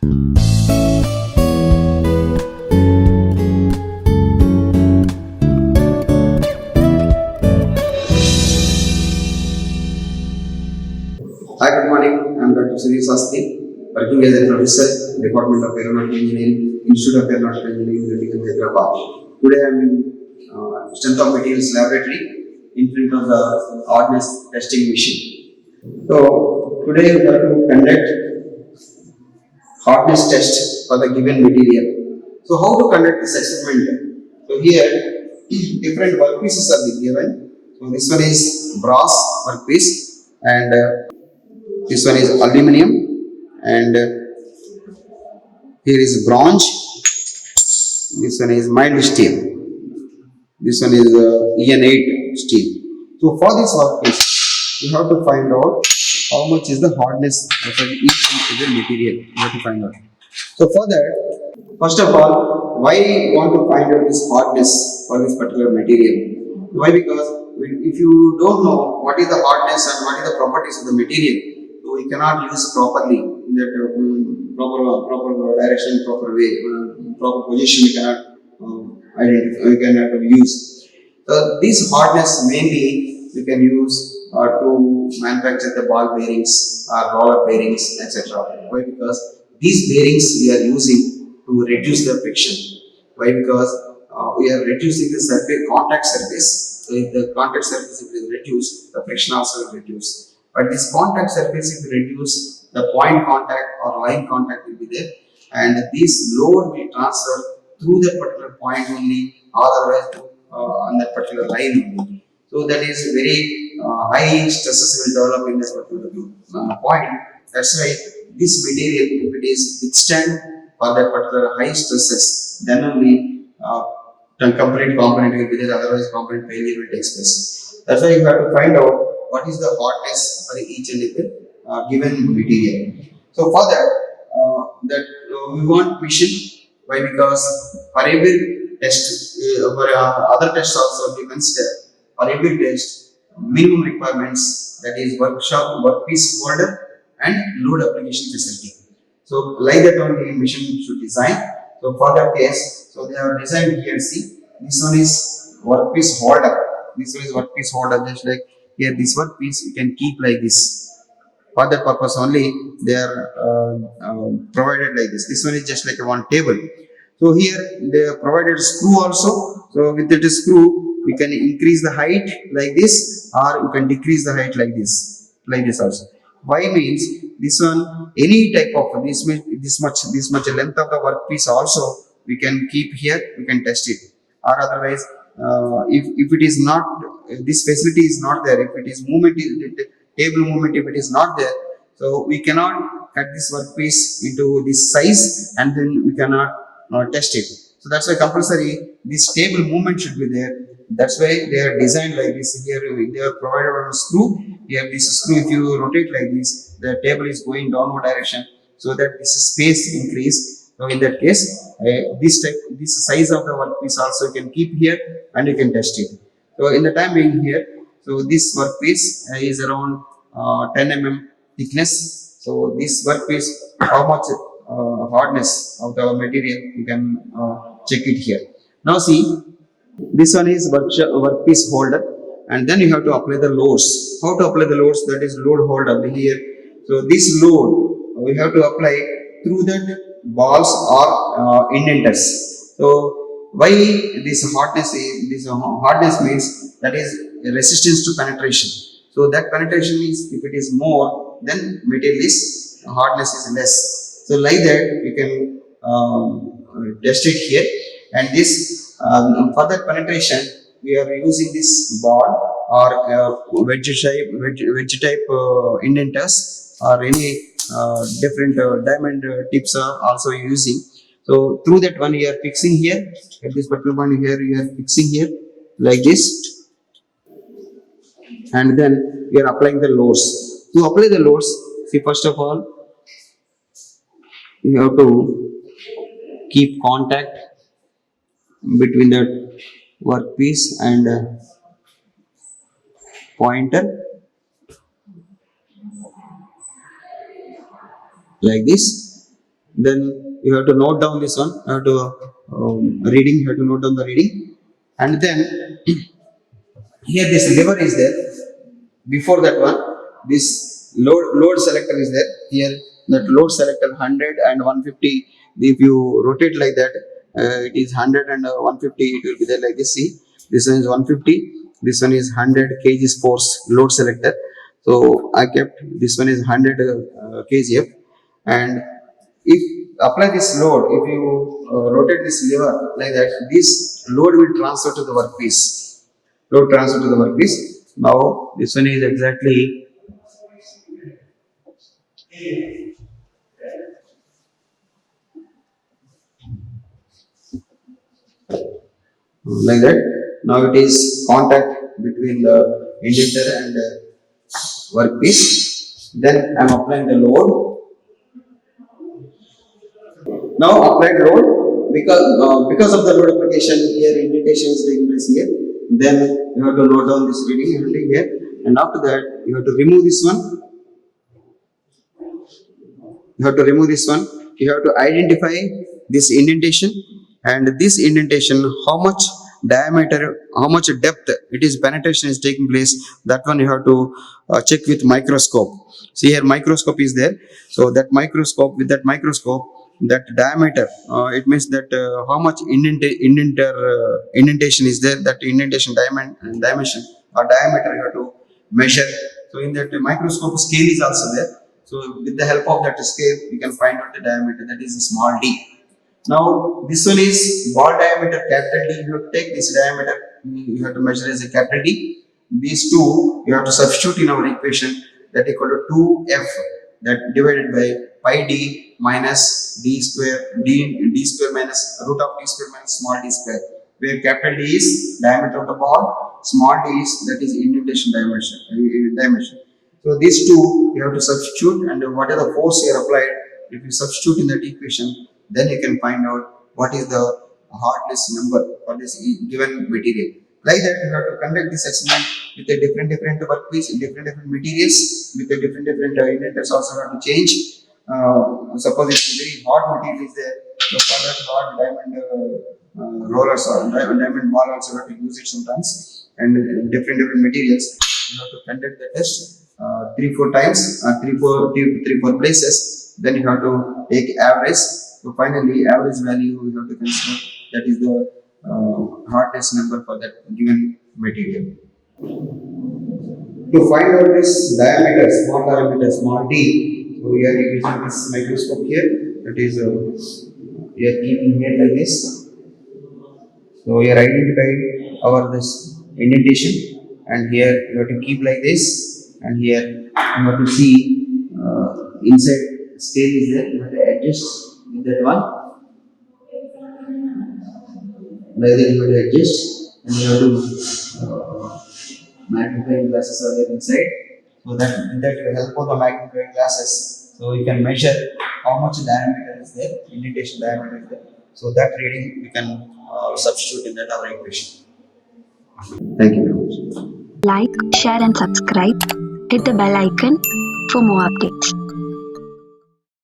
Hi, good morning. I am Dr. Sudhir Sastry, working as a professor, Department of Aeronautical Engineering, Institute of Aeronautical Engineering, Critical Hyderabad. Today I am in Strength of Materials Laboratory in front of the ordnance testing machine. So, today we have to conduct hardness test for the given material. So, how to conduct this experiment? So, here different workpieces are given. So, this one is brass workpiece and this one is aluminum and here is bronze. This one is mild steel. This one is EN8 steel. So for this workpiece, you have to find out how much is the hardness of each and every material. You have to find out. So for that, first of all, why you want to find out this hardness for this particular material? Why? Because if you don't know what is the hardness and what is the properties of the material, so we cannot use properly in that proper direction, proper way, proper position. We cannot identify. We cannot use. So this hardness mainly we can use to manufacture the ball bearings, roller bearings, etc. Why? Because these bearings we are using to reduce the friction. Why? Because we are reducing the surface contact surface. So if the contact surface is reduced, the friction also will reduce. But this contact surface if we reduce, the point contact or line contact will be there, and this load will transfer through that particular point only, or otherwise on that particular line only. So that is very high stresses will develop in that particular point. That's why this material, if it is withstand for that particular high stresses, then only the complete component will be there. Otherwise, component failure will take place. That's why you have to find out what is the hardness for each and every given material. So for that we want mission. Why? Because for every test, for other tests also we consider for every test minimum requirements, that is workshop, workpiece holder and load application facility. So like that only mission should design. So for that case, so they have designed here. See, this one is workpiece holder. This one is workpiece holder. Just like here, this workpiece you can keep like this. For that purpose only, they are provided like this. This one is just like a one table. So here they have provided screw also. So with that screw, we can increase the height like this, or you can decrease the height like this also. Why means this one, any type of this much length of the workpiece also we can keep here. We can test it, or otherwise, if it is not, this facility is not there. If it is movement, table movement, if it is not there, so we cannot cut this workpiece into this size, and then we cannot test it. So that's why compulsory this table movement should be there. That's why they are designed like this. Here they are provided on a screw. Here this screw, if you rotate like this, the table is going downward direction, so that this space increase. So in that case, this size of the workpiece also you can keep here and you can test it. So in the time being here, so this workpiece is around 10 mm thickness. So this workpiece, how much hardness of the material, you can check it here. Now see, this one is workpiece holder, and then you have to apply the loads. How to apply the loads? That is load holder here. So this load we have to apply through that balls or indenters. So why this hardness is, this hardness means that is resistance to penetration. So that penetration is, if it is more, then material is hardness is less. So like that you can test it here, and this for that penetration we are using this ball or wedge type indenters, or any different diamond tips are also using. So through that one you are fixing here, at this particular point here you are fixing here like this, and then we are applying the loads. To apply the loads, see, first of all you have to keep contact between the workpiece and pointer like this. Then you have to note down this one. You have to reading. You have to note down the reading, and then here this lever is there. Before that one, this load selector is there. Here that load selector 100 and 150. If you rotate like that, it is 100 and 150. It will be there like this. See, this one is 150. This one is 100 kgs force load selector. So I kept this one is 100 kgf, and if apply this load, if you rotate this lever like that, this load will transfer to the workpiece. Load transfer to the workpiece. Now this one is exactly like that. Now it is contact between the indenter and the workpiece. Then I am applying the load. Now applied load, because of the load application here indentation is taking place here. Then you have to note down this reading here, and after that you have to remove this one. You have to remove this one. You have to identify this indentation, and this indentation, how much diameter, how much depth it is penetration is taking place. That one you have to check with microscope. See here microscope is there. So that microscope, with that microscope, that diameter, it means that how much indentation is there. That indentation dimension or diameter you have to measure. So in that microscope scale is also there. So with the help of that scale, we can find out the diameter, that is a small d. Now this one is ball diameter capital D. You have to take this diameter, you have to measure as a capital D. These two you have to substitute in our equation, that equal to 2f, that divided by pi d minus d square, d square minus root of d square minus small d square, where capital D is diameter of the ball, small d is that is indentation dimension. So these two you have to substitute, and whatever the force you are applied, if you substitute in that equation, then you can find out what is the hardness number for this given material. Like that, you have to conduct this experiment with a different workpiece, different materials, with a different indenters also have to change. Suppose it's a very hard material is there, so for that hard diamond rollers or diamond ball also have to use it sometimes, and different materials. You have to conduct the test 3-4 times, 3-4 places. Then you have to take average. So finally, average value you have to consider, that is the hardness number for that given material. To find out this diameter, small d, so we are using this microscope here. That is we are keeping here like this. So we are identifying our this indentation, and here you have to keep like this, and here you have to see inside scale is there. You have to adjust with that one. Like that you have to adjust, and you have to magnifying glasses are there inside. So that with that you help of the magnifying glasses, so you can measure how much diameter is there, indentation diameter is there. So that reading we can substitute in that our equation. Thank you very much. Like, share and subscribe. Hit the bell icon for more updates.